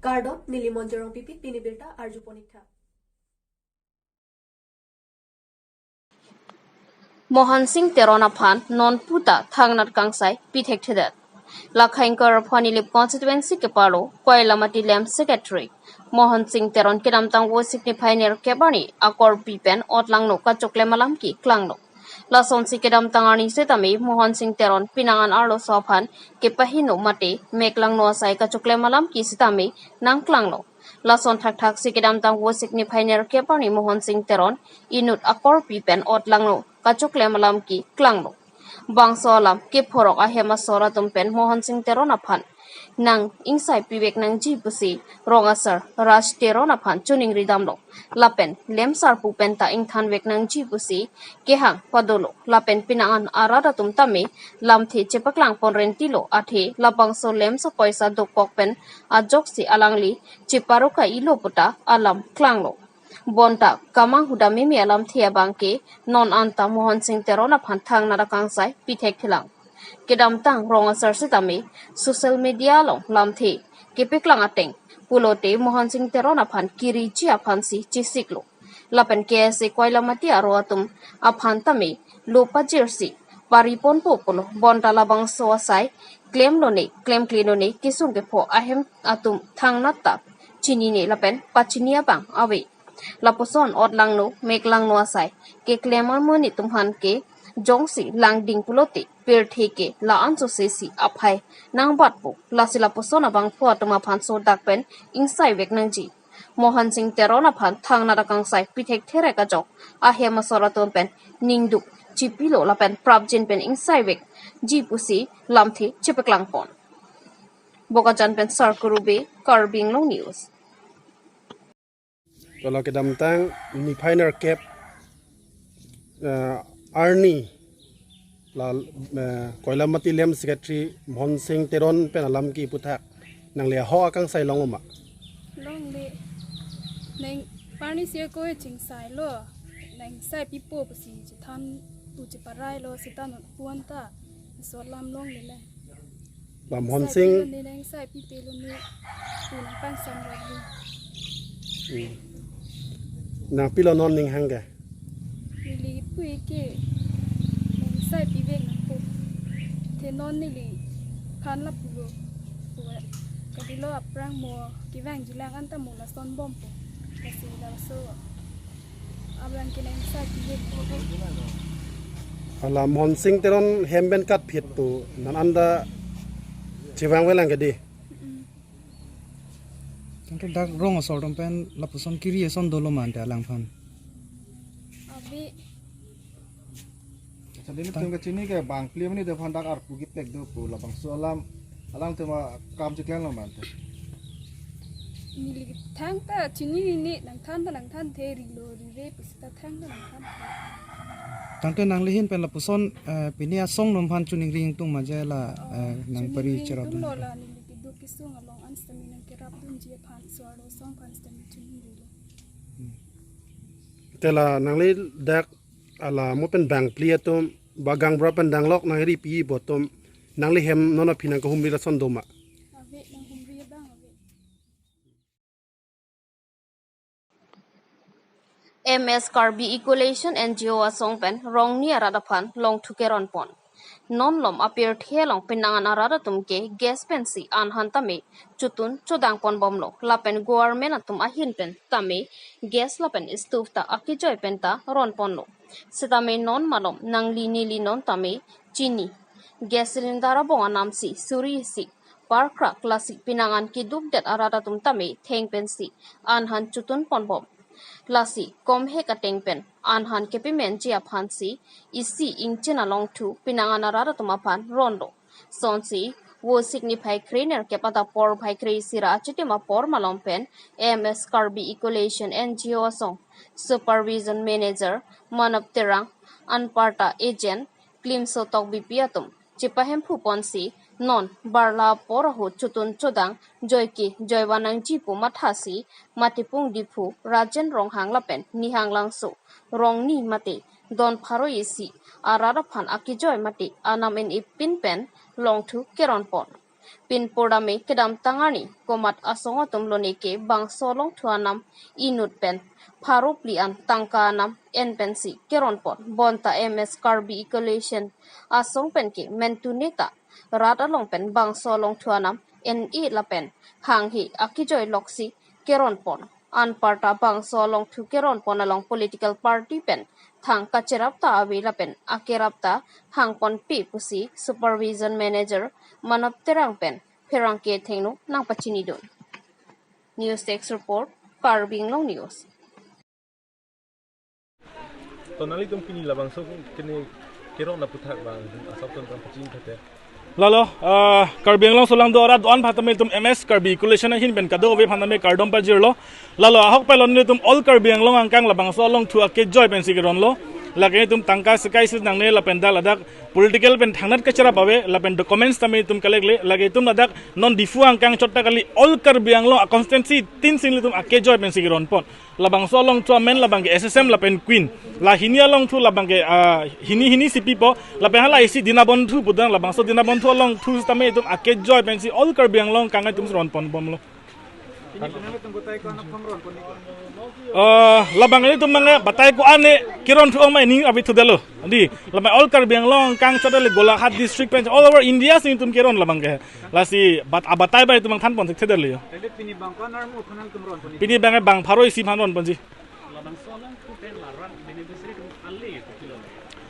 Gardot Nilimonjerong Pipit Pinibirta Arjuponikha Mohan Singh Terona Phan non puta thangnat kangsai pithek thedat Lakhaingkar Phanilip constituency ke palo Koilamati Lem secretary Mohan Singh Teron kedam tang wo signify ner kebani akor pipen otlangno kachokle malam ki klangno Lason si kedam tangani setami Mohan Singh Teron pinangan arlo sophan ke pahino mate meklang no asai kachokle malam ki setami nang klangno Lason thak thak si kedam tang wo signify ner kebani Mohan Singh Teron inut akor pipen otlangno kachokle malam ki klangno Bangsolam ke phorok ahema sora tumpen Mohan Singh Terona Phan nang insai pibek nang ji pusi rongasar raj Terona Phan chuning ridamlo lapen lemsar pupen ta ingthan vek nang ji pusi kehang padolo lapen pinangan arada tum tame lamthi chepaklang ponrentilo athe labangso lemsa poisa dokpokpen ajoksi alangli chiparoka ilo puta alam klanglo Bonta kamang huda mimi alam thia bangke non anta Mohan Singh Terona Phan thang nara kangsai pithek thilang kedam tang ronga sarsitami social media long lamthi kepeklang ateng pulote Mohan Singh Terona Phan kiri chi aphansi chisiklo lapen kese koilamati aro atum aphan tami lopa jersey paripon popolo bonta labang soasai claim clinone kisung ke pho ahem atum thang natta chini ne lapen pachinia bang awe Laposon otlang no meklang no asai ke klemar moni tumhan ke jongsi langding puloti per theke la anso sesi aphai nang batpo la sila poson abang pho tuma phan so dakpen insai vek nang ji Mohan Singh Terona Phan thang na rakang sai pithek there ka jok ahe masora tom pen ningduk chipilo la pen prabjin pen insai vek ji pusi lamthi chipeklang pon bokajan pen sarkurube Karbi Anglong news Kalau kedam tang ni pioneer cap Arni la Koilamati Lem secretary Mohan Singh Teron pen alam ki puthak nang le ho akang sai long ma long le neng pani sia ko ching sai lo neng sai pipo pasi ji than tu ji parai lo sitan puan ta so lam long le le la Mohan Singh neng sai pipe lo ne tu nang pan sam lo ni nang pilo non ning hang ga li pui ke neng sai pi ve nang po te non ni li khan la pulo puwa ka di lo aprang mo ki vang ji lang an ta mo la son bom po la si la so abang ke neng sai pi ve ala Mohan Singh Teron hemben kat phit tu nan anda chiwang welang ga di Tangke dak rong asol dompen lapuson kiri eson dolo mante alang fan. abi Jadi ni tengah sini ke bang film ni depan dak arpu gitek do pula bang soalam alang tema kam ciklan lo mante. ni li thang ta chini ni nang than the ri lo ri ve pista thang ta nang than Tangke nang lihin pen lapuson pinia song nom fan chuning ring tung majela nang pari cerap dum dun. lo la ni li do kisung along an stami nang kerap dun je phan so ro song phan stami chini ri lo tela nang le dak ala mo pen bang plia to bagang bra pen dang lok nang ri pi botom nang le hem nona phina ko humri la son doma abi nang humri bang abi MS Karbi Equalization NGO asongpen rong ni aradaphan long thukeron pon non lom appear thelong pinangan arada tumke gas pensi anhan tame chutun chodang pon bomlo lapen government atum ahin pen tame gas lapen stove ta akijoy pen ta ron ponlo setame non malom nangli nili non tame chini gas cylinder abong anamsi suri si parkra classic pinangan ki dubdet arada tum tame theng pensi anhan chutun pon bom Lasi kom he kateng pen anhan kepi menji aphansi isi ingchen along tu pinangan arara tumapan rondo sonsi wo signify trainer kepada por bhai krei sira chitima por malom pen MS Karbi Equalization NGO song supervision manager manap terang anparta agent klim sotok bipiatum chipahem phuponsi non barla porho chutun chodang joyki joywanang jipu mathasi matipung dipu rajen rong hanglapen ni hanglangso rong ni mate don pharo isi arara phan akijoy mate anam in ipin pen long thu keron pon pin pordame kedam tangani komat asonga tumlone ke bang solong thuanam inut pen pharoplian tangkanam enpensi keronpon bonta ms karbi coalition asong pen ke mentuneta rata long pen bang solong thuanam ne lapen hanghi akijoy loksi keronpon an parta bang solong thu keronpon along political party pen thang kachirapta avila pen akerapta hangpon pi pusi supervision manager manap terang pen perang ke thengno nang pachini don news text report Karbi Anglong news tonali tum kini labang so kini kero na puthak bang asap ton pachin thate lalo Karbi Anglong solang do ora don phatame tum ms Karbi coalition hin ben kado ve phaname kardom pa jirlo lalo ahok pelon ni tum all Karbi Anglong angkang labang so long thu ake joy pen sigiron lo lagi tum tangka sekai sis nangne lapenda ladak political pen thangnat kachara pawe lapen documents tame tum kalekle lagi tum ladak non difu angkang chotta kali all Karbi Anglong a constituency tin singli tum ake joy pen sigiron pon labang so long tu men labang ke ssm lapen queen la hinia long tu labang ke hini sipi po lapen hala isi dinabon thu budang labang so dinabon thu long thu tame tum ake joy pen si all Karbi Anglong kangai tum ron pon bom lo labang ini tu mga batay ko ane kiron tu ang ini abi tu dalo di labang all Karbi Anglong kang chadale Golaghat district pen all over India sing tum kiron labang ke lasi batay ba itu mang than pon sik thedal yo pini bang bang pharo isi phan ron ponji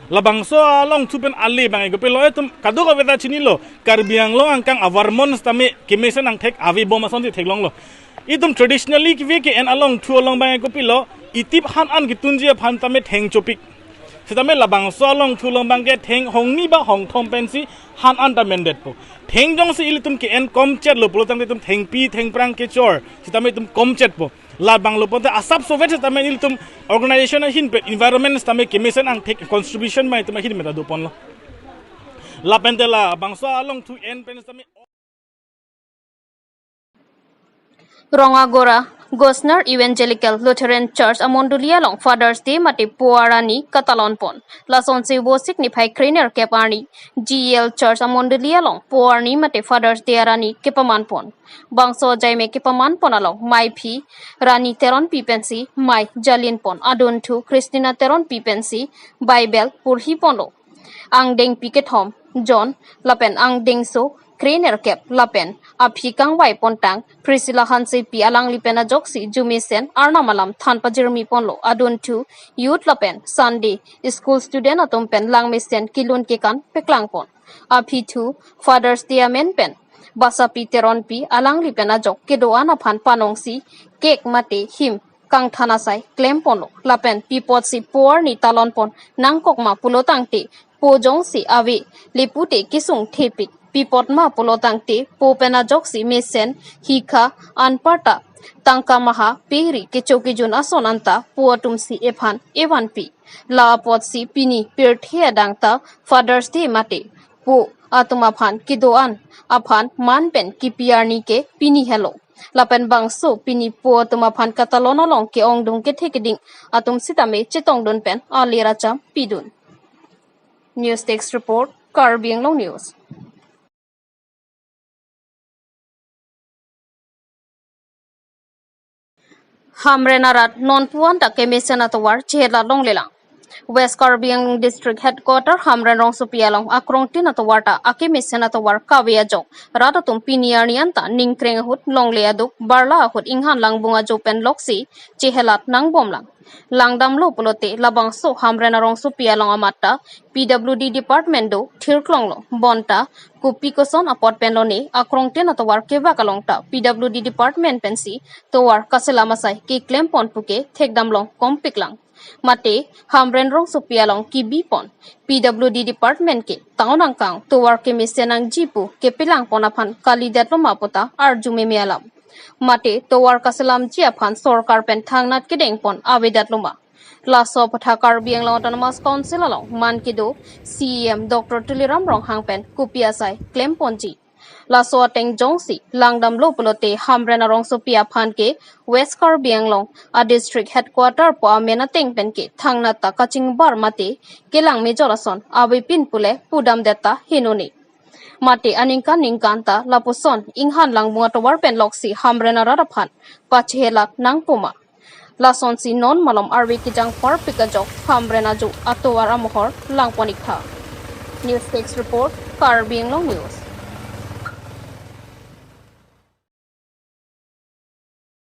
labang so long tu pen ali bang ko pelo tum kadu ko beta chini lo Karbi Anglong angkang awarmon stame kimesen ang thek avi bom ason thek long lo itum traditionally kiwe ke en along thu along bang ko pilo itip han an ki tunjia phan tame theng chopik setame labang so along thu long bang ke theng hongni ba hong thom pensi han an ta mandate po theng jong si ilitum ke en kom chet lo polo tang tum theng pi theng prang ke chor setame tum kom chet po labang lo pote asap sovet setame ilitum organization hin pe environment setame kimesen ang thek contribution mai tum hin meta do pon lo la pentela bangso along thu en pen setame Rongagora Gosner Evangelical Lutheran Church Amondulia long Father's Day mati puarani katalon pon lason se wo signify kriner kepani GL Church Amondulia long puarni mati Father's Day arani kepaman pon bangso jaime kepaman pon along mai phi rani teron pipensi mai jalin pon adon thu Christina teron pipensi Bible purhi ponlo ang deng pikethom John lapen ang deng so Kriner kep lapen aphi kangwai pontang Priscilla Hanse pi alang lipena joksi jumisen arna malam thanpa jermi ponlo adun thu youth lapen Sunday school student atom pen lang misen kilun ke kan peklang pon aphi thu Father's Day amen pen basa pi teron pi alang lipena jok kedoana phan panongsi kek mate him kang thana sai claim ponlo lapen pi pot si por ni talon pon nangkok ma pulotang te pojong si avi lipute kisung thepik pipot ma polotang te popena joksi mesen hika anparta tangka maha peri kechoki jun asonanta puatum si ephan evan pi la pot si pini pirthia dangta Father's Day mate pu atuma phan kidoan aphan man pen kipiarni ke pini hello lapen bangso pini pu atuma phan katalonolong ke ongdung ke thekeding atum sitame chetong don pen alira cham pidun news text report Karbi Anglong news Hamrenarat non puan ta kemisen atawar chehla long lelang West Karbi Anglong district headquarter Hamren rong supialong akrong tin atawar ta akemisen atawar kawia jong ratatum piniarnian ta ningkreng hut long leaduk barla hut inghan lang bunga jopen loksi chehelat nang bomlang langdam lo pulote labang so Hamren rong supialong amatta PWD department do thirklong lo bonta kupi koson apot penlone akrong tin atawar keva kalong ta PWD department pensi towar kasela masai ki claim pon puke thekdam long kompiklang mate Hamren rong supialong ki bipon PWD department ke taunang kang towar ke misenang jipu ke pilang ponaphan kali datlo mapota arjume mealam mate towar kaselam jiaphan sorkar pen thangnat ke dengpon avedat luma laso patha Karbi Anglong autonomous council along mankido CEM Dr. Tuliram rong hangpen kupia sai claim ponji laso ateng jongsi langdam lo pulote Hamren rong supia phan ke West Karbi Anglong a district headquarter po amena teng pen ke thangna ta kaching bar mate kelang mejorason abipin pule pudam deta hinoni Mati aningkan ningkanta lapuson inghan lang bunga tawar pen loksi hamrena rarapan pachhelak nang puma. Lason si non malom arwi kijang par pikajok hamrena ju atowar amohor lang ponikta. News Text Report, Karbi Anglong News.